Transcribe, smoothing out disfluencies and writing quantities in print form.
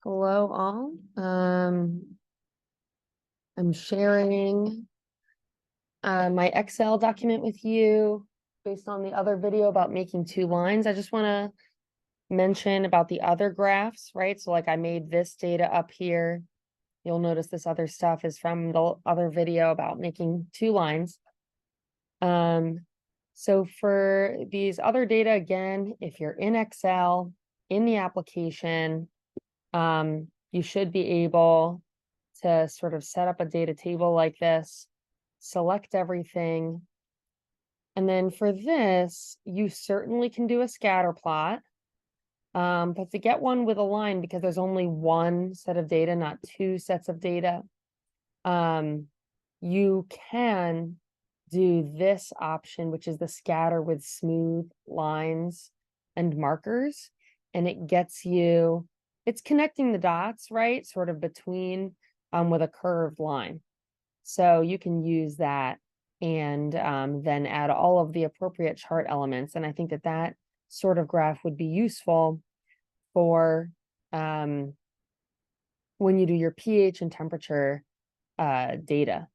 Hello all. I'm sharing my Excel document with you based on the other video about making two lines. I just want to mention about the other graphs, right? So like I made this data up here. You'll notice this other stuff is from the other video about making two lines. So for these other data, again, if you're in Excel, in the application, you should be able to sort of set up a data table like this, select everything. And then for this, you certainly can do a scatter plot. But to get one with a line, because there's only one set of data, not two sets of data, you can do this option, which is the scatter with smooth lines and markers. And it gets you, it's connecting the dots, right? Sort of between with a curved line. So you can use that and then add all of the appropriate chart elements. And I think that that sort of graph would be useful for when you do your pH and temperature data.